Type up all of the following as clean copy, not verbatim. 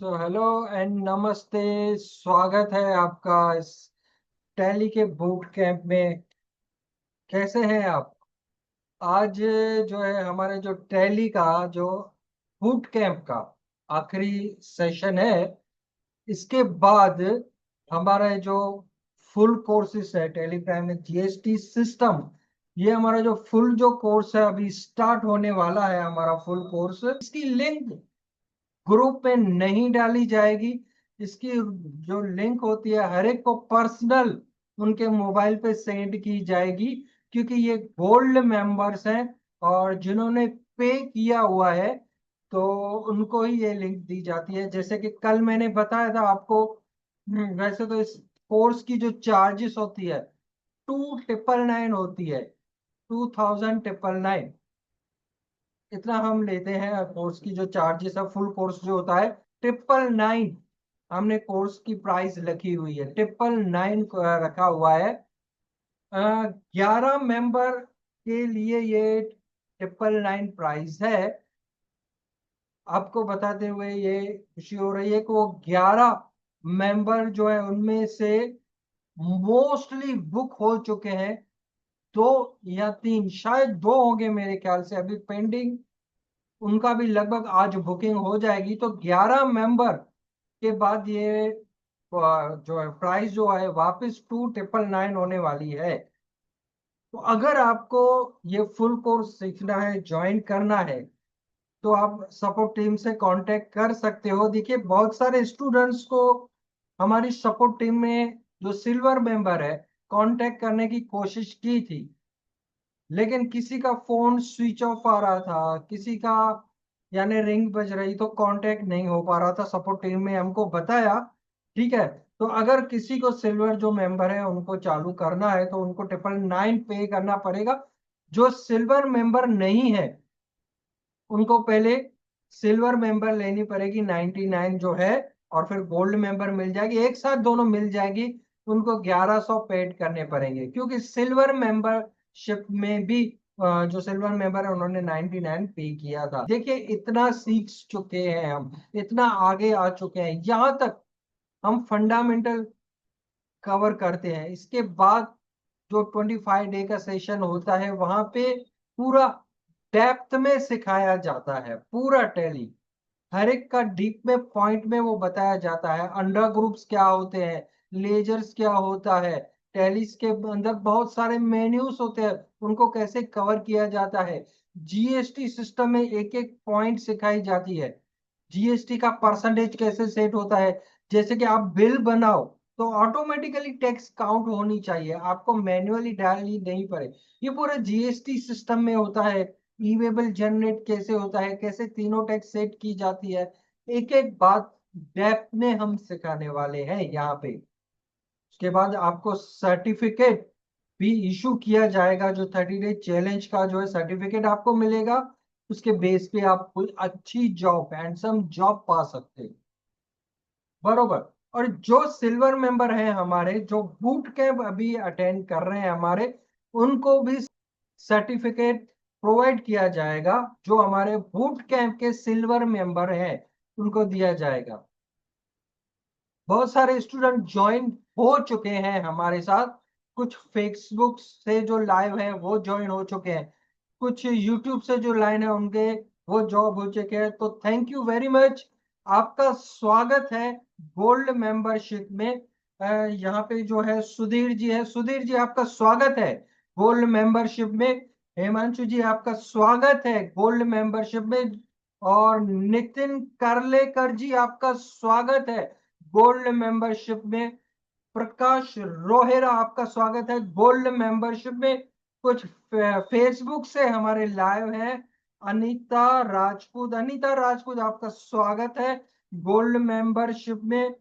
Hello and नमस्ते। स्वागत है आपका इस टैली के बूट कैंप में। कैसे हैं आप? आज जो है हमारे जो टैली का जो बूट कैंप का आखिरी सेशन है। इसके बाद हमारा जो फुल कोर्सेस है टेलीग्राम में जीएसटी सिस्टम, ये हमारा जो फुल जो कोर्स है अभी स्टार्ट होने वाला है। हमारा फुल कोर्स, इसकी लिंक ग्रुप में नहीं डाली जाएगी। इसकी जो लिंक होती है हर एक को पर्सनल उनके मोबाइल पे सेंड की जाएगी, क्योंकि ये गोल्ड मेंबर्स हैं और जिन्होंने पे किया हुआ है तो उनको ही ये लिंक दी जाती है। जैसे कि कल मैंने बताया था आपको। वैसे तो इस कोर्स की जो चार्जेस होती है 2999 होती है। 2999 इतना हम लेते हैं कोर्स की जो चार्जेस है। फुल कोर्स जो होता है 999 हमने कोर्स की प्राइस रखी हुई है। 999 रखा हुआ है। 11 मेंबर के लिए ये 999 प्राइस है। आपको बताते हुए ये खुशी हो रही है कि वो 11 मेंबर जो है उनमें से मोस्टली बुक हो चुके हैं। दो या तीन, शायद दो होंगे मेरे ख्याल से अभी पेंडिंग। उनका भी लगभग आज बुकिंग हो जाएगी। तो 11 मेंबर के बाद ये जो है प्राइस जो है वापस 2999 होने वाली है। तो अगर आपको ये फुल कोर्स सीखना है, ज्वाइन करना है, तो आप सपोर्ट टीम से कांटेक्ट कर सकते हो। देखिए, बहुत सारे स्टूडेंट्स को हमारी सपोर्ट टीम में जो सिल्वर मेंबर है कांटेक्ट करने की कोशिश की थी, लेकिन किसी का फोन स्विच ऑफ आ रहा था, किसी का यानी रिंग बज रही तो कांटेक्ट नहीं हो पा रहा था। सपोर्ट टीम में हमको बताया। ठीक है, तो अगर किसी को सिल्वर जो मेंबर है उनको चालू करना है तो उनको 999 पे करना पड़ेगा। जो सिल्वर मेंबर नहीं है उनको पहले सिल्वर मेंबर लेनी पड़ेगी 99 जो है, और फिर गोल्ड मेंबर मिल जाएगी। एक साथ दोनों मिल जाएगी। उनको 1100 पेड करने पड़ेंगे, क्योंकि सिल्वर मेंबरशिप में भी जो सिल्वर मेंबर है उन्होंने 99 पे किया था। देखिए, इतना सीख चुके हैं हम, इतना आगे आ चुके हैं। यहाँ तक हम फंडामेंटल कवर करते हैं। इसके बाद जो 25 डे का सेशन होता है वहां पे पूरा डेप्थ में सिखाया जाता है। पूरा टैली हर एक का डीप में पॉइंट में वो बताया जाता है। अंडर ग्रुप्स क्या होते हैं, लेजर्स क्या होता है, टैलीस के अंदर बहुत सारे मेन्यूज होते हैं, उनको कैसे कवर किया जाता है। जीएसटी सिस्टम में एक एक पॉइंट सिखाई जाती है। जीएसटी का परसेंटेज कैसे सेट होता है। जैसे कि आप बिल बनाओ तो ऑटोमेटिकली टैक्स काउंट होनी चाहिए, आपको मैन्युअली डालनी नहीं पड़े। ये पूरा जीएसटी सिस्टम में होता है। ई वेबल जनरेट कैसे होता है, कैसे तीनों टैक्स सेट की जाती है, एक एक बात डेप्थ में हम सिखाने वाले हैं यहाँ पे। उसके बाद आपको सर्टिफिकेट भी इशू किया जाएगा। जो 30 डे चैलेंज का जो है सर्टिफिकेट आपको मिलेगा। उसके बेस पे आप कोई अच्छी जॉब, हैंडसम जॉब पा सकते हैं। बरोबर। और जो सिल्वर मेंबर हैं हमारे, जो बूट कैंप अभी अटेंड कर रहे हैं हमारे, उनको भी सर्टिफिकेट प्रोवाइड किया जाएगा। जो हमारे बूट कैंप के सिल्वर मेंबर हैं उनको दिया जाएगा। बहुत सारे स्टूडेंट ज्वाइन हो चुके हैं हमारे साथ। कुछ फेसबुक से जो लाइव है वो ज्वाइन हो चुके हैं, कुछ यूट्यूब से जो लाइन है उनके वो जॉब हो चुके हैं। तो थैंक यू वेरी मच। आपका स्वागत है गोल्ड मेंबरशिप में। यहाँ पे जो है सुधीर जी है। सुधीर जी, आपका स्वागत है गोल्ड मेंबरशिप में। हिमांशु जी, आपका स्वागत है गोल्ड मेंबरशिप में। और नितिन करलेकर जी, आपका स्वागत है गोल्ड मेंबरशिप में। प्रकाश रोहेरा, आपका स्वागत है गोल्ड मेंबरशिप में। कुछ फेसबुक से हमारे लाइव है। अनीता राजपूत, अनीता राजपूत, आपका स्वागत है गोल्ड मेंबरशिप में।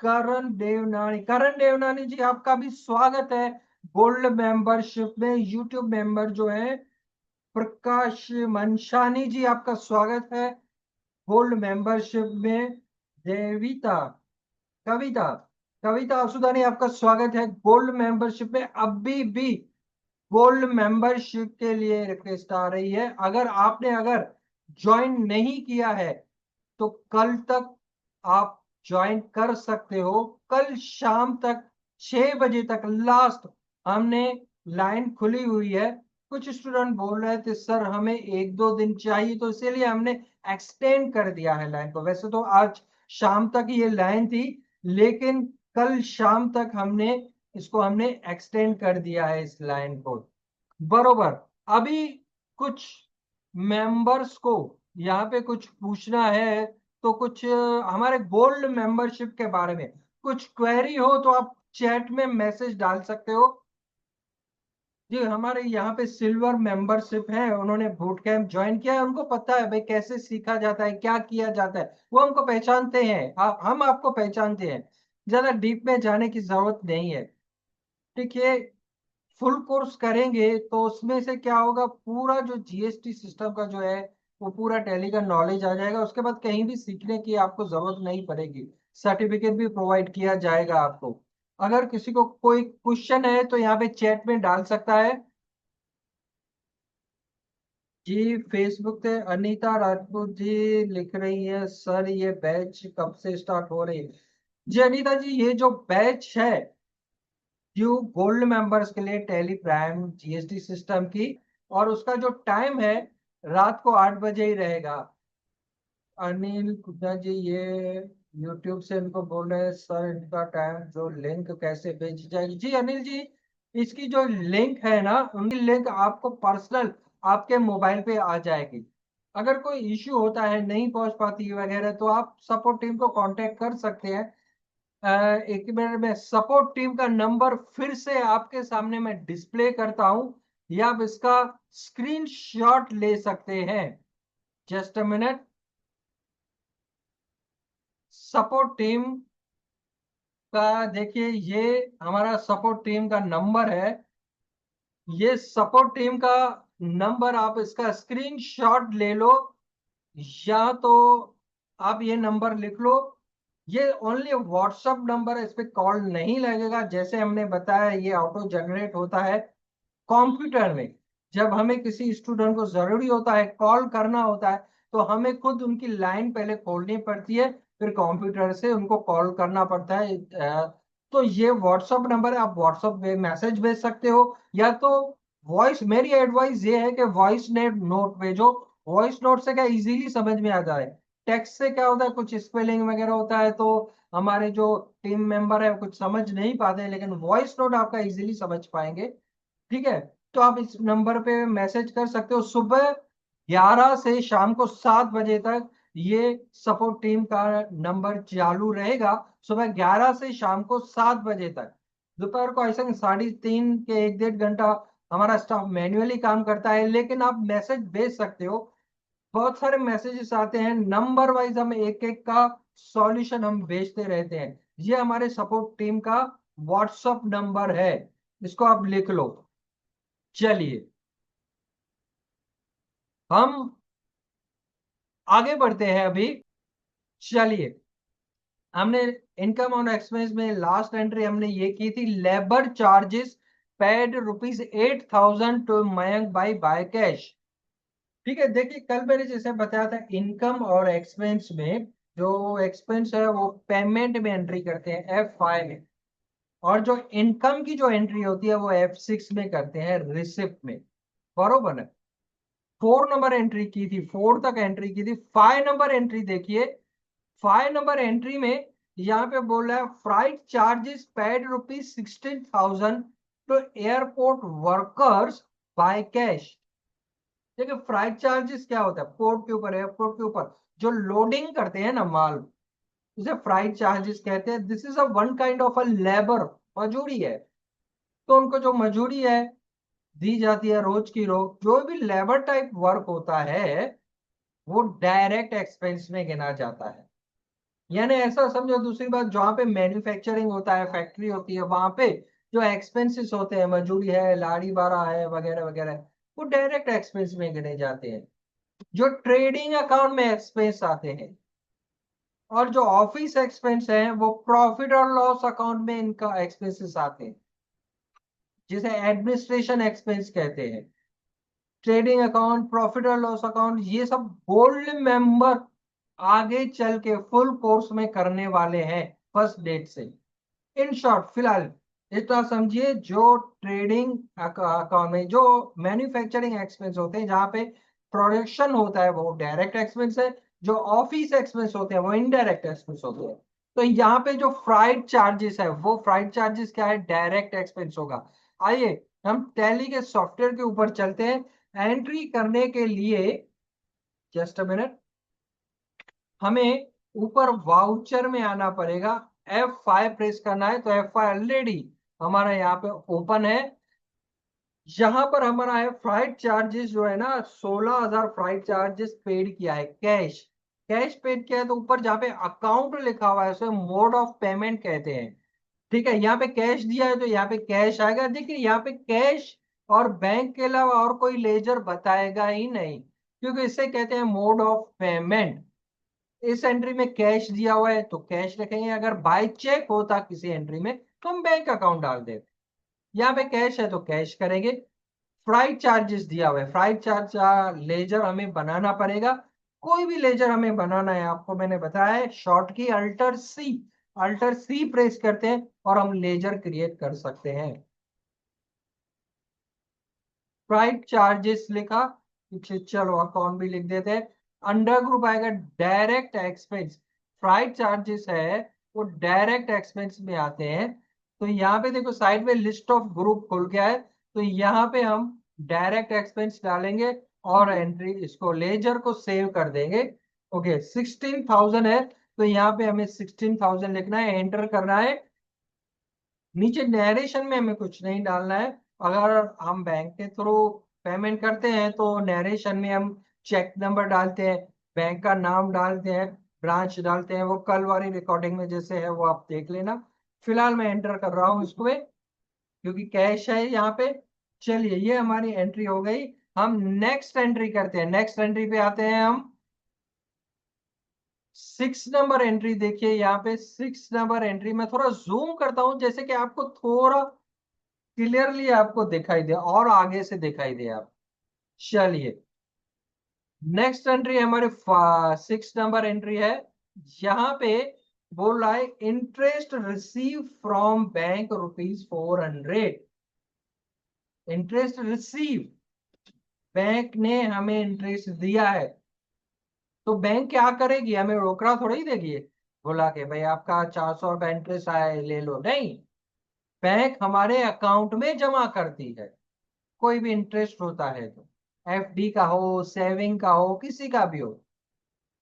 करण देवनानी जी, आपका भी स्वागत है गोल्ड मेंबरशिप में। यूट्यूब मेंबर जो है प्रकाश मनशानी जी, आपका स्वागत है गोल्ड मेंबरशिप में। देविता, कविता, कविता असुदानी, आपका स्वागत है गोल्ड मेंबरशिप में। अभी भी गोल्ड मेंबरशिप के लिए रिक्वेस्ट आ रही है। अगर आपने ज्वाइन नहीं किया है तो कल तक आप ज्वाइन कर सकते हो। कल शाम तक 6 बजे तक लास्ट हमने लाइन खुली हुई है। कुछ स्टूडेंट बोल रहे थे सर हमें 1-2 दिन चाहिए, तो इसीलिए हमने एक्सटेंड कर दिया है लाइन को। वैसे तो आज शाम तक ये लाइन थी, लेकिन कल शाम तक हमने एक्सटेंड कर दिया है इस लाइन को। बरोबर। अभी कुछ मेंबर्स को यहाँ पे कुछ पूछना है, तो कुछ हमारे गोल्ड मेंबरशिप के बारे में कुछ क्वेरी हो तो आप चैट में मैसेज डाल सकते हो। जी, हमारे यहाँ पे सिल्वर मेंबरशिप है, उन्होंने बूट कैंप ज्वाइन किया है, उनको पता है भाई कैसे सीखा जाता है, क्या किया जाता है, वो हमको पहचानते हैं, हम आपको पहचानते हैं। ज्यादा डीप में जाने की जरूरत नहीं है। ठीक है, फुल कोर्स करेंगे तो उसमें से क्या होगा, पूरा जो जीएसटी सिस्टम का जो है वो पूरा टैली का नॉलेज आ जाएगा। उसके बाद कहीं भी सीखने की आपको जरूरत नहीं पड़ेगी, सर्टिफिकेट भी प्रोवाइड किया जाएगा आपको। अगर किसी को कोई क्वेश्चन है तो यहाँ पे चैट में डाल सकता है। जी, फेसबुक पे अनीता राजपूत जी लिख रही है सर ये बैच कब से स्टार्ट हो रही है। जी अनीता जी, ये जो बैच है ड्यू गोल्ड मेंबर्स के लिए टैली प्राइम जीएसटी सिस्टम की, और उसका जो टाइम है रात को 8 बजे ही रहेगा। अनिल कुमार जी ये यूट्यूब से इनको बोल रहे हैं सर इनका टाइम जो लिंक कैसे भेजी जाएगी। जी अनिल जी, इसकी जो लिंक है ना, उनकी लिंक आपको पर्सनल आपके मोबाइल पे आ जाएगी। अगर कोई इश्यू होता है नहीं पहुंच पाती वगैरह तो आप सपोर्ट टीम को कांटेक्ट कर सकते हैं। एक मिनट में सपोर्ट टीम का नंबर फिर से आपके सामने मैं डिस्प्ले करता हूं, या आप इसका स्क्रीनशॉट ले सकते हैं। Just a minute. Support team का देखिए, ये हमारा सपोर्ट टीम का नंबर है। ये सपोर्ट टीम का नंबर, आप इसका स्क्रीनशॉट ले लो, या तो आप ये नंबर लिख लो। ये ओनली व्हाट्सएप नंबर है, इस पे कॉल नहीं लगेगा। जैसे हमने बताया ये ऑटो जनरेट होता है कंप्यूटर में। जब हमें किसी स्टूडेंट को जरूरी होता है कॉल करना होता है, तो हमें खुद उनकी लाइन पहले खोलनी पड़ती है, फिर कंप्यूटर से उनको कॉल करना पड़ता है। तो ये व्हाट्सएप नंबर है, आप व्हाट्सएप पे मैसेज भेज सकते हो, या तो वॉइस। मेरी एडवाइस ये है कि वॉइस नोट भेजो। वॉइस नोट से क्या इजीली समझ में आ जाए। टेक्स्ट से क्या होता है, कुछ स्पेलिंग वगैरह होता है तो हमारे जो टीम मेंबर है कुछ समझ नहीं पाते, लेकिन वॉइस नोट आपका इजीली समझ पाएंगे। ठीक है, तो आप इस नंबर पे मैसेज कर सकते हो। सुबह 11 से शाम को 7 बजे तक ये सपोर्ट टीम का नंबर चालू रहेगा। सुबह 11 से शाम को 7 बजे तक। दोपहर को ऐसा 3:30 के 1-1.5 घंटा हमारा स्टाफ मैन्युअली काम करता है, लेकिन आप मैसेज भेज सकते हो। बहुत सारे मैसेजेस आते हैं, नंबर वाइज हम एक एक का सॉल्यूशन हम भेजते रहते हैं। ये हमारे सपोर्ट टीम का व्हाट्सएप नंबर है, इसको आप लिख लो। चलिए, हम आगे बढ़ते हैं अभी। चलिए, हमने इनकम और एक्सपेंस में लास्ट एंट्री हमने ये की थी, labour charges paid ₹8,000 to Mayank by cash. ठीक है, देखिए कल मैंने जैसे बताया था इनकम और एक्सपेंस में, जो एक्सपेंस है वो पेमेंट में एंट्री करते हैं F5 में, और जो इनकम की जो एंट्री होती है वो F6 में करते हैं, रिसिप्ट में। बरोबर है। 4 नंबर एंट्री की थी, 4 तक एंट्री की थी। 5 नंबर एंट्री देखिए, 5 नंबर एंट्री में यहाँ पे बोल रहा है freight charges paid ₹16,000 to airport workers by cash. देखिए फ्राइट चार्जेस क्या होता है, पोर्ट के ऊपर, एयरपोर्ट के ऊपर जो लोडिंग करते हैं ना माल, उसे फ्राइट चार्जेस कहते हैं। This is a one kind of a labour, मजूरी है। तो उनको जो मजूरी है दी जाती है रोज की रोज, जो भी लेबर टाइप वर्क होता है वो डायरेक्ट एक्सपेंस में गिना जाता है। यानी ऐसा समझो, दूसरी बात, जहाँ पे मैन्युफैक्चरिंग होता है, फैक्ट्री होती है, वहां पे जो एक्सपेंसेस होते हैं, मजदूरी है, लाड़ी बारा है वगैरह वगैरह, वो डायरेक्ट एक्सपेंस में गिने जाते हैं। जो ट्रेडिंग अकाउंट में एक्सपेंस आते हैं, और जो ऑफिस एक्सपेंस है वो प्रॉफिट और लॉस अकाउंट में इनका एक्सपेंसेस आते हैं, जिसे एडमिनिस्ट्रेशन एक्सपेंस कहते हैं। ट्रेडिंग अकाउंट, प्रॉफिट और लॉस अकाउंट, ये सब गोल्ड मेंबर आगे चल के फुल कोर्स में करने वाले हैं फर्स्ट डेट से। इन शॉर्ट फिलहाल इतना समझिए, जो ट्रेडिंग अकाउंट में जो मैन्युफैक्चरिंग एक्सपेंस होते हैं, जहां पे प्रोडक्शन होता है, वो डायरेक्ट एक्सपेंस है। जो ऑफिस एक्सपेंस होते हैं वो इनडायरेक्ट एक्सपेंस होते हैं। तो यहाँ पे जो फ्राइट चार्जेस है, वो फ्राइट चार्जेस क्या है, डायरेक्ट एक्सपेंस होगा। आइए हम टैली के सॉफ्टवेयर के ऊपर चलते हैं। एंट्री करने के लिए जस्ट अ मिनट, हमें ऊपर वाउचर में आना पड़ेगा। F5 प्रेस करना है, तो F5 ऑलरेडी हमारा यहाँ पे ओपन है। यहां पर हमारा है फ्लाइट चार्जेस जो है ना, 16,000 फ्लाइट चार्जेस पेड किया है, कैश। कैश पेड किया है, तो ऊपर जहाँ पे अकाउंट लिखा हुआ है उसे मोड ऑफ पेमेंट कहते हैं। ठीक है, यहाँ पे कैश दिया है तो यहाँ पे कैश आएगा। देखिए यहाँ पे कैश और बैंक के अलावा और कोई लेजर बताएगा ही नहीं, क्योंकि इसे कहते हैं मोड ऑफ पेमेंट। इस एंट्री में कैश दिया हुआ है तो कैश रखेंगे, अगर बाय चेक होता किसी एंट्री में तो हम बैंक अकाउंट डाल देते। यहाँ पे कैश है तो कैश करेंगे। फ्लाइट चार्जेस दिया हुआ है, फ्लाइट चार्ज लेजर हमें बनाना पड़ेगा। कोई भी लेजर हमें बनाना है, आपको मैंने बताया है, शॉर्ट की अल्टर सी, अल्टर सी प्रेस करते हैं और हम लेजर क्रिएट कर सकते हैं। फ्लाइट चार्जेस लिखा, पीछे चलो अकाउंट भी लिख देते हैं। अंडर ग्रुप आएगा डायरेक्ट एक्सपेंस। फ्लाइट चार्जेस है वो डायरेक्ट एक्सपेंस में आते हैं। तो यहाँ पे देखो साइड में लिस्ट ऑफ ग्रुप खुल गया है, तो यहाँ पे हम डायरेक्ट एक्सपेंस डालेंगे और एंट्री इसको लेजर को सेव कर देंगे। ओके 16,000 है, तो यहाँ पे हमें 16,000 लिखना है, एंटर करना है। नीचे नरेशन में हमें कुछ नहीं डालना है। अगर हम बैंक के थ्रू पेमेंट करते हैं तो नरेशन में हम चेक नंबर डालते हैं, बैंक का नाम डालते हैं, ब्रांच डालते हैं। वो कल वाली रिकॉर्डिंग में जैसे है वो आप देख लेना। फिलहाल मैं एंटर कर रहा हूँ इसको क्योंकि कैश है यहाँ पे। चलिए ये हमारी एंट्री हो गई। हम नेक्स्ट एंट्री करते हैं, नेक्स्ट एंट्री पे आते हैं हम। 6 नंबर एंट्री देखिए, यहाँ पे 6 नंबर एंट्री में थोड़ा जूम करता हूं, जैसे कि आपको थोड़ा क्लियरली आपको दिखाई दे और आगे से दिखाई दे आप। चलिए नेक्स्ट एंट्री हमारे 6 नंबर एंट्री है। यहाँ पे बोल रहा है interest receive from bank ₹400। Interest receive, bank ने हमें इंटरेस्ट दिया है, तो बैंक क्या करेगी, हमें रोकड़ा थोड़ा ही देगी बोला कि भाई आपका 400 रुपया इंटरेस्ट आया है ले लो, नहीं। बैंक हमारे अकाउंट में जमा करती है, कोई भी इंटरेस्ट होता है तो, एफडी का हो, सेविंग का हो, किसी का भी हो।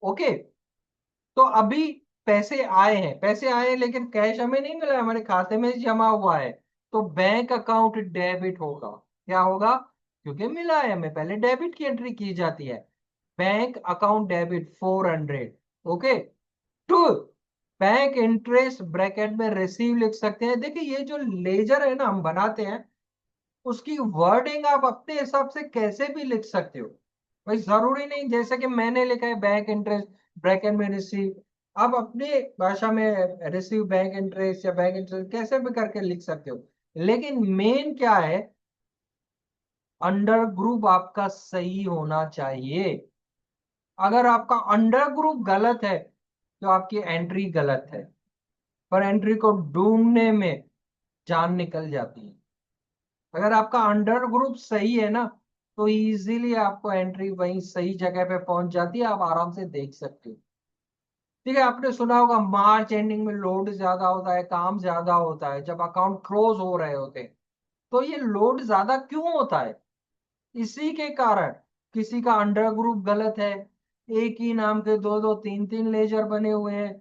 ओके, तो अभी पैसे आए हैं, पैसे आए हैं, लेकिन कैश हमें नहीं मिला है, हमारे खाते में जमा हुआ है। तो बैंक अकाउंट डेबिट होगा। क्या होगा, क्योंकि मिला है हमें, पहले डेबिट की एंट्री की जाती है। Bank account debit 400। Okay, to bank interest bracket में रिसीव लिख सकते हैं। देखिए ये जो लेजर है ना हम बनाते हैं, उसकी वर्डिंग आप अपने हिसाब से कैसे भी लिख सकते हो। भाई जरूरी नहीं जैसे कि मैंने लिखा है बैंक इंटरेस्ट ब्रैकेट में रिसीव, आप अपने भाषा में रिसीव बैंक इंटरेस्ट या बैंक इंटरेस्ट कैसे भी करके लिख सकते हो। लेकिन मेन क्या है, अंडर ग्रुप आपका सही होना चाहिए। अगर आपका अंडर ग्रुप गलत है तो आपकी एंट्री गलत है, पर एंट्री को ढूंढने में जान निकल जाती है। अगर आपका अंडर ग्रुप सही है ना, तो इजीली आपको एंट्री वहीं सही जगह पे पहुंच जाती है, आप आराम से देख सकते हो। ठीक है, आपने सुना होगा मार्च एंडिंग में लोड ज्यादा होता है, काम ज्यादा होता है जब अकाउंट क्लोज हो रहे होते हैं। तो ये लोड ज्यादा क्यों होता है, इसी के कारण, किसी का अंडर ग्रुप गलत है, एक ही नाम के दो दो तीन तीन लेजर बने हुए हैं,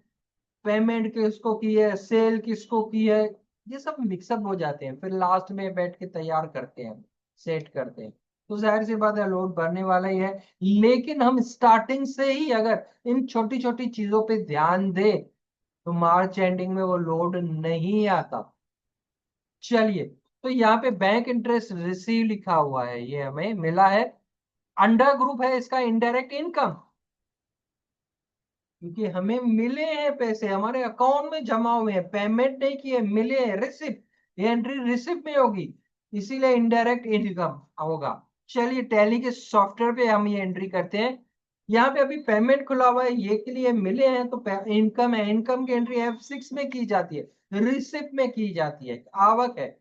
पेमेंट किसको की है, सेल किसको की है, ये सब मिक्सअप हो जाते हैं, फिर लास्ट में बैठ के तैयार करते हैं, सेट करते हैं। तो जाहिर सी बात है लोड बढ़ने वाला ही है। लेकिन हम स्टार्टिंग से ही अगर इन छोटी छोटी चीजों पे ध्यान दे तो मार्च एंडिंग में वो लोड नहीं आता। चलिए, तो यहाँ पे बैंक इंटरेस्ट रिसीव लिखा हुआ है, ये हमें मिला है। अंडर ग्रुप है इसका इनडायरेक्ट इनकम, क्योंकि हमें मिले हैं पैसे, हमारे अकाउंट में जमा हुए हैं, पेमेंट नहीं किए, मिले हैं, रिसिप्ट, ये एंट्री रिसिप्ट में होगी, इसीलिए इनडायरेक्ट इनकम होगा। चलिए टैली के सॉफ्टवेयर पे हम ये एंट्री करते हैं। यहाँ पे अभी पेमेंट खुला हुआ है, ये के लिए मिले हैं तो इनकम है, इनकम की एंट्री F6 में की जाती है, रिसिप्ट में की जाती है, आवक है।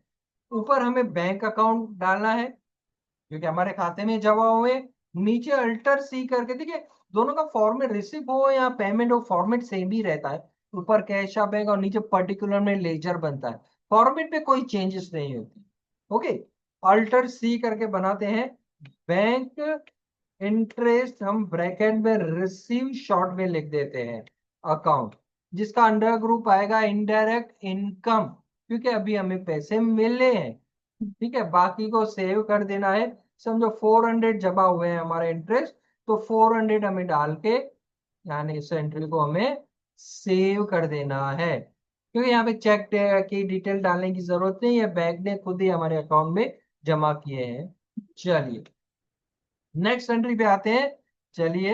ऊपर हमें बैंक अकाउंट डालना है क्योंकि हमारे खाते में जमा हुए। नीचे अल्टर सी करके देखिए, दोनों का फॉर्मेट, रिसिप्ट हो या पेमेंट हो, फॉर्मेट सेम ही रहता है। ऊपर कैश आ बैंक और नीचे पर्टिकुलर में लेजर बनता है, फॉर्मेट में कोई चेंजेस नहीं होती। ओके, अल्टर सी करके बनाते हैं। बैंक इंटरेस्ट हम ब्रैकेट में रिसीव शॉर्ट में लिख देते हैं अकाउंट, जिसका अंडर ग्रुप आएगा इनडायरेक्ट इनकम, क्योंकि अभी हमें पैसे मिले हैं। ठीक है, बाकी को सेव कर देना है। समझो 400 जमा हुए हैं हमारे इंटरेस्ट, तो 400 हमें डाल के, यानी इस एंट्री को हमें सेव कर देना है, क्योंकि यहाँ पे चेक की डिटेल डालने की जरूरत नहीं है, बैंक ने खुद ही हमारे अकाउंट में जमा किए हैं। चलिए नेक्स्ट एंट्री पे आते हैं। चलिए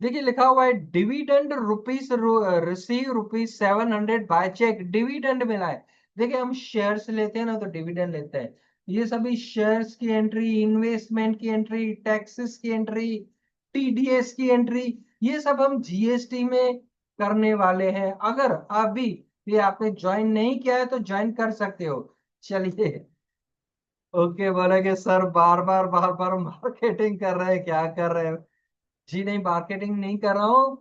देखिए, लिखा हुआ है dividend rupees receive ₹700 by cheque, dividend मिला है। देखिए हम शेयर्स लेते हैं ना तो डिविडेंड लेते हैं, ये सभी शेयर्स की एंट्री, इन्वेस्टमेंट की एंट्री, टैक्सेस की एंट्री, टीडीएस की एंट्री, ये सब हम जीएसटी में करने वाले हैं। अगर अभी ये आपने ज्वाइन नहीं किया है तो ज्वाइन कर सकते हो। चलिए, ओके, बोले कि सर बार बार मार्केटिंग कर रहे हैं, क्या कर रहे हैं? जी नहीं, मार्केटिंग नहीं कर रहा हूं।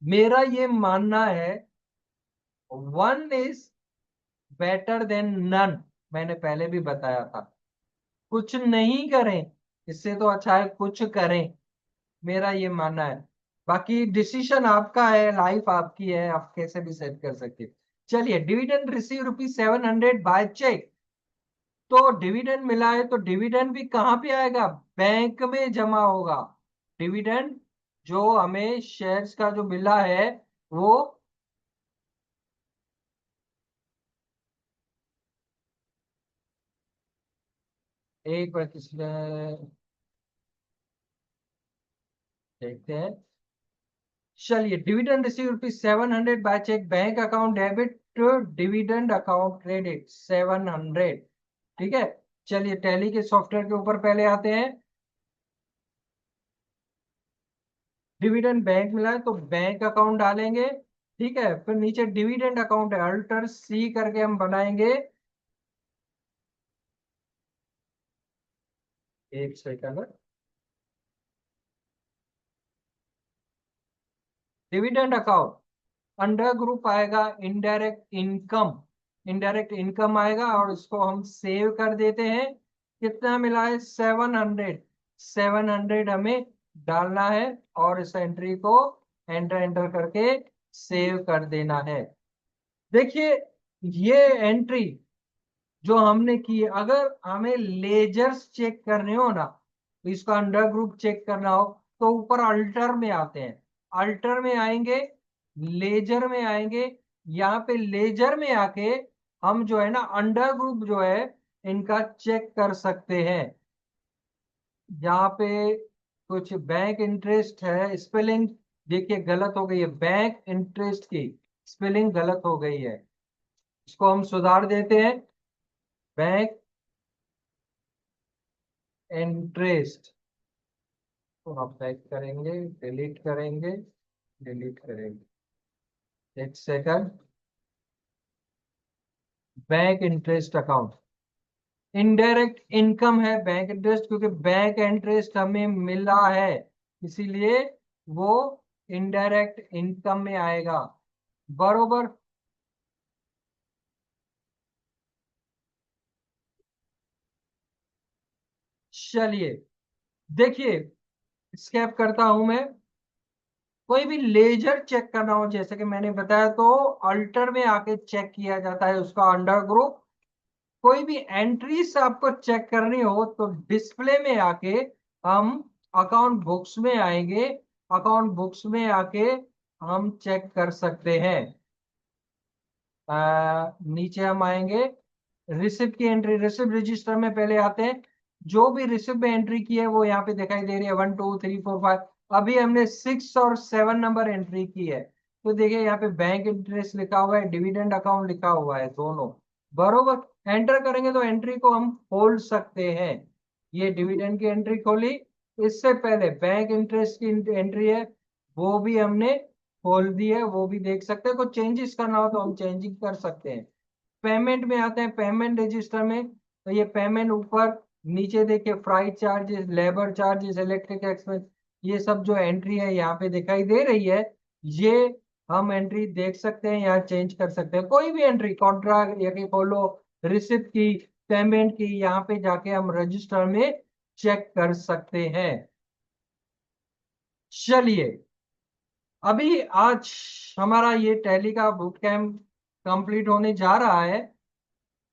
मेरा ये मानना है, one is better than none, मैंने पहले भी बताया था। कुछ नहीं करें इससे तो अच्छा है कुछ करें, मेरा ये मानना है। बाकी डिसीजन आपका है, लाइफ आपकी है, आप कैसे भी सेट कर सकते हैं। चलिए, डिविडेंड रिसीव ₹700 बाय चेक, तो डिविडेंड मिला है तो डिविडेंड भी कहाँ पे आएगा? बैंक में जमा होगा। डिविडेंड जो हमें शेयर्स का जो मिला है वो, एक बार किसी देखते हैं। चलिए, dividend receive ₹700 by cheque, bank account debit to dividend account credit 700। ठीक है, चलिए टैली के सॉफ्टवेयर के ऊपर पहले आते हैं। डिविडेंड बैंक मिला है तो बैंक अकाउंट डालेंगे। ठीक है, फिर नीचे डिविडेंड अकाउंट है, अल्टर सी करके हम बनाएंगे। एक second. Dividend account under group आएगा इनडायरेक्ट इनकम, इनडायरेक्ट इनकम आएगा और इसको हम सेव कर देते हैं। कितना मिला है? 700, 700 हमें डालना है और इस एंट्री को एंटर एंटर करके सेव कर देना है। देखिए, ये एंट्री जो हमने की है, अगर हमें लेजर्स चेक करने हो ना, तो इसका अंडर ग्रुप चेक करना हो तो ऊपर अल्टर में आते हैं, अल्टर में आएंगे, लेजर में आएंगे। यहाँ पे लेजर में आके हम जो है ना अंडर ग्रुप जो है इनका चेक कर सकते हैं। यहाँ पे कुछ बैंक इंटरेस्ट है, स्पेलिंग देखिए गलत हो गई है, बैंक इंटरेस्ट की स्पेलिंग गलत हो गई है, इसको हम सुधार देते हैं। बैंक इंटरेस्ट को हम पैक करेंगे, डिलीट करेंगे, डिलीट करेंगे। एक second. Bank interest account, indirect income है बैंक इंटरेस्ट, क्योंकि बैंक इंटरेस्ट हमें मिला है, इसीलिए वो इनडायरेक्ट इनकम में आएगा। बरोबर। चलिए देखिए, स्केप करता हूं मैं। कोई भी लेजर चेक करना हो जैसे कि मैंने बताया तो अल्टर में आके चेक किया जाता है उसका अंडर ग्रुप। कोई भी एंट्रीज आपको चेक करनी हो तो डिस्प्ले में आके हम अकाउंट बुक्स में आएंगे, अकाउंट बुक्स में आके हम चेक कर सकते हैं। नीचे हम आएंगे, रिसिप्ट की एंट्री, रिसिप्ट रजिस्टर में पहले आते हैं। जो भी रिसिप्ट में एंट्री की है वो यहाँ पे दिखाई दे रही है, 1 2 3 4 5। अभी हमने 6 और 7 नंबर एंट्री की है, तो देखिए यहाँ पे बैंक इंटरेस्ट लिखा हुआ है, डिविडेंड अकाउंट लिखा हुआ है, दोनों बरोबर। एंटर करेंगे तो एंट्री को हम खोल सकते हैं। ये डिविडेंड की एंट्री खोली, इससे पहले बैंक इंटरेस्ट की एंट्री है, वो भी हमने खोल दी है, वो भी देख सकते हैं। कुछ चेंजेस करना हो तो हम चेंजिंग कर सकते हैं। पेमेंट में आते हैं, पेमेंट रजिस्टर में, तो ये पेमेंट ऊपर नीचे देखिए, freight charges, labour charges, electric expense, ये सब जो एंट्री है यहाँ पे दिखाई दे रही है, ये हम एंट्री देख सकते हैं, यहाँ चेंज कर सकते हैं। कोई भी एंट्री, कॉन्ट्रैक्ट या कि खोलो, रिसिप्ट की, पेमेंट की, यहाँ पे जाके हम रजिस्टर में चेक कर सकते हैं। चलिए, अभी आज हमारा ये टैली का बूट कैंप कंप्लीट होने जा रहा है।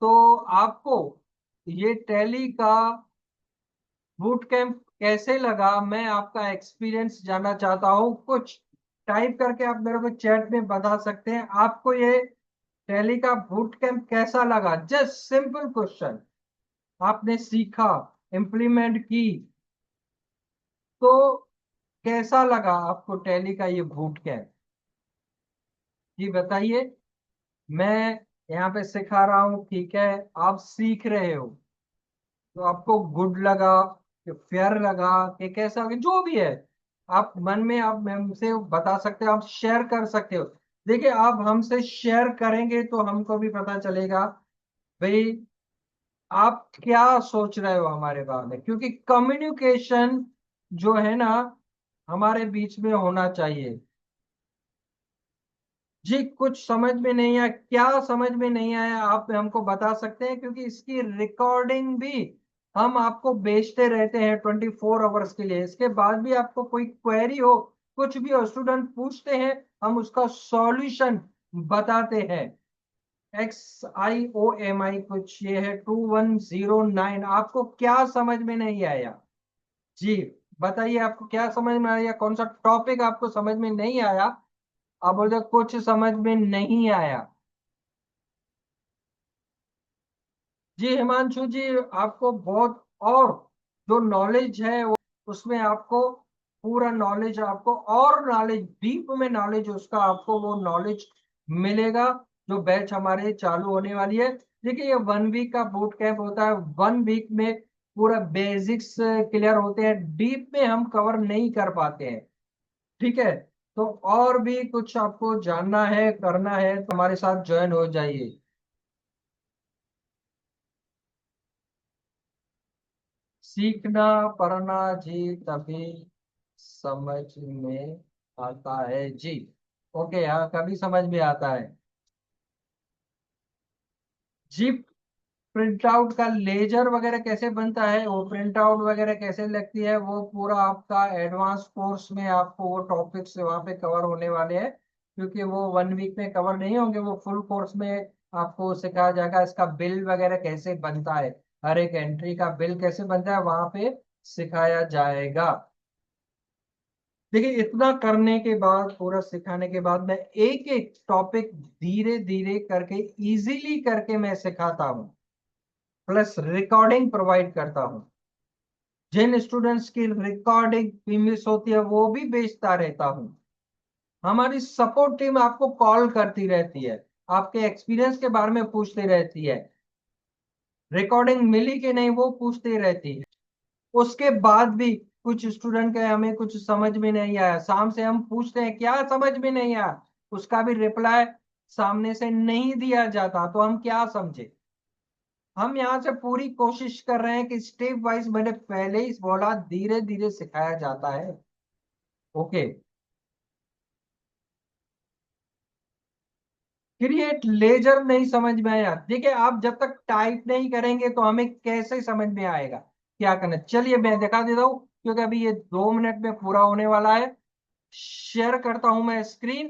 तो आपको ये टैली का बूट कैंप कैसे लगा, मैं आपका एक्सपीरियंस जानना चाहता हूँ। कुछ टाइप करके आप मेरे को चैट में बता सकते हैं, आपको ये टैली का बूट कैंप कैसा लगा। जस्ट सिंपल क्वेश्चन, आपने सीखा, इम्प्लीमेंट की, तो कैसा लगा आपको टैली का ये बूट कैंप, जी बताइए। मैं यहाँ पे सिखा रहा हूँ, ठीक है, आप सीख रहे हो, तो आपको गुड लगा कि फेयर लगा कि कैसा लगा, जो भी है, आप मन में आप हमसे बता सकते हो, आप शेयर कर सकते हो। देखिए, आप हमसे शेयर करेंगे तो हमको भी पता चलेगा भाई आप क्या सोच रहे हो हमारे बारे में, क्योंकि कम्युनिकेशन जो है ना, हमारे बीच में होना चाहिए। जी, कुछ समझ में नहीं आया, क्या समझ में नहीं आया आप हमको बता सकते हैं, क्योंकि इसकी रिकॉर्डिंग भी हम आपको भेजते रहते हैं 24 आवर्स के लिए। इसके बाद भी आपको कोई क्वेरी हो, कुछ भी हो, स्टूडेंट पूछते हैं, हम उसका सॉल्यूशन बताते हैं। XIOMI कुछ ये है 2109, आपको क्या समझ में नहीं आया, जी बताइए, आपको क्या समझ में आया, कौन सा टॉपिक आपको समझ में नहीं आया। आप बोलते कुछ समझ में नहीं आया। जी हिमांशु जी, आपको बहुत और जो नॉलेज है वो, उसमें आपको पूरा नॉलेज, आपको और नॉलेज, डीप में नॉलेज, उसका आपको वो नॉलेज मिलेगा। जो बैच हमारे चालू होने वाली है, देखिए ये 1 वीक का बूट कैंप होता है। 1 वीक में पूरा बेसिक्स क्लियर होते हैं, डीप में हम कवर नहीं कर पाते हैं, ठीक है। तो और भी कुछ आपको जानना है, करना है, तो हमारे साथ ज्वाइन हो जाइए। सीखना पढ़ना जी तभी समझ में आता है जी। ओके, हाँ, कभी समझ में आता है जी। प्रिंट आउट का लेजर वगैरह कैसे बनता है, वो प्रिंट आउट वगैरह कैसे लगती है, वो पूरा आपका एडवांस कोर्स में आपको वो टॉपिक्स वहाँ पे कवर होने वाले हैं, क्योंकि वो 1 वीक में कवर नहीं होंगे, वो फुल कोर्स में आपको सिखाया जाएगा। इसका बिल वगैरह कैसे बनता है, हर एक एंट्री का बिल कैसे बनता है, वहां पे सिखाया जाएगा। देखिए, इतना करने के बाद, पूरा सिखाने के बाद, मैं एक एक टॉपिक धीरे धीरे करके, इजीली करके मैं सिखाता हूँ, प्लस रिकॉर्डिंग प्रोवाइड करता हूँ। जिन स्टूडेंट्स की रिकॉर्डिंग भी मिस होती है, वो भी भेजता रहता हूँ। हमारी सपोर्ट टीम आपको कॉल करती रहती है, आपके एक्सपीरियंस के बारे में पूछती रहती है, रिकॉर्डिंग मिली कि नहीं वो पूछती रहती है। उसके बाद भी कुछ स्टूडेंट के हमें कुछ समझ में नहीं आया, शाम से हम पूछते हैं क्या समझ में नहीं आया, उसका भी रिप्लाई सामने से नहीं दिया जाता, तो हम क्या समझे। हम यहाँ से पूरी कोशिश कर रहे हैं कि स्टेप वाइज, मैंने पहले ही बोला, धीरे धीरे सिखाया जाता है। ओके, क्रिएट लेजर नहीं समझ में आया, देखिए आप जब तक टाइप नहीं करेंगे तो हमें कैसे समझ में आएगा क्या करना। चलिए मैं दिखा देता हूँ, क्योंकि अभी ये 2 मिनट में पूरा होने वाला है। शेयर करता हूं मैं स्क्रीन,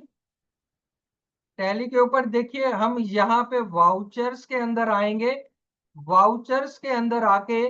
टैली के ऊपर देखिए, हम यहाँ पे वाउचर्स के अंदर आएंगे। वाउचर्स के अंदर आके,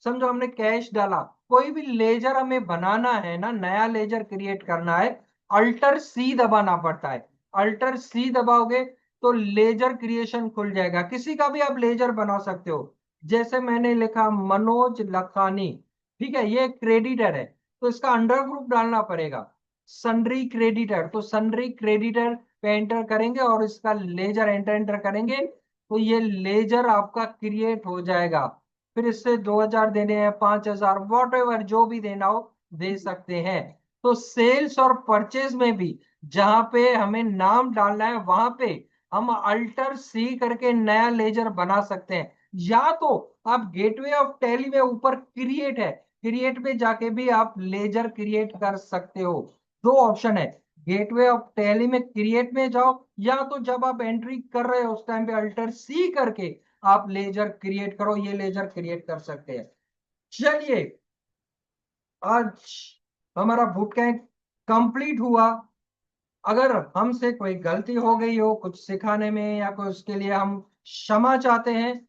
समझो हमने कैश डाला, कोई भी लेजर हमें बनाना है ना, नया लेजर क्रिएट करना है, अल्टर सी दबाना पड़ता है। अल्टर सी दबाओगे तो लेजर क्रिएशन खुल जाएगा, किसी का भी आप लेजर बना सकते हो। जैसे मैंने लिखा मनोज लखानी, ठीक है, ये क्रेडिटर है, तो इसका अंडर ग्रुप डालना पड़ेगा, सन्ड्री क्रेडिटर, तो सन्ड्री क्रेडिटर पे एंटर करेंगे और इसका लेजर एंटर एंटर करेंगे, तो ये लेजर आपका क्रिएट हो जाएगा। फिर इससे 2,000 देने हैं, 5,000, वॉट एवर जो भी देना हो दे सकते हैं। तो सेल्स और परचेज में भी जहां पे हमें नाम डालना है वहां पे हम अल्टर सी करके नया लेजर बना सकते हैं, या तो आप गेटवे ऑफ टैली में ऊपर क्रिएट है, क्रिएट पे जाके भी आप लेजर क्रिएट कर सकते हो। दो ऑप्शन है, गेटवे ऑफ टैली में क्रिएट में जाओ, या तो जब आप एंट्री कर रहे हो उस टाइम पे अल्टर सी करके आप लेजर क्रिएट करो, ये लेजर क्रिएट कर सकते हैं। चलिए, आज हमारा बूट कैंप कंप्लीट हुआ। अगर हमसे कोई गलती हो गई हो कुछ सिखाने में या कोई, उसके लिए हम क्षमा चाहते हैं।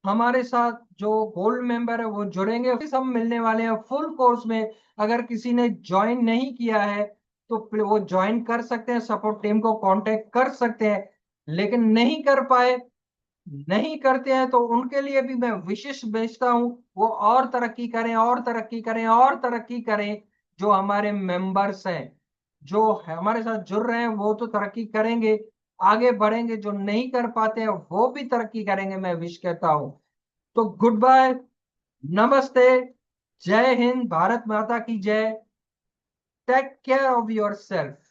हमारे साथ जो गोल्ड मेंबर है वो जुड़ेंगे, सब मिलने वाले हैं फुल कोर्स में। अगर किसी ने ज्वाइन नहीं किया है तो वो ज्वाइन कर सकते हैं, सपोर्ट टीम को कांटेक्ट कर सकते हैं। लेकिन नहीं कर पाए, नहीं करते हैं, तो उनके लिए भी मैं विशेष भेजता हूं, वो और तरक्की करें और तरक्की करें और तरक्की करें। जो हमारे मेंबर्स हैं जो हमारे साथ जुड़ रहे हैं वो तो तरक्की करेंगे, आगे बढ़ेंगे, जो नहीं कर पाते हैं वो भी तरक्की करेंगे, मैं विश कहता हूं। तो गुड बाय, नमस्ते, जय हिंद, भारत माता की जय। Take care of your self.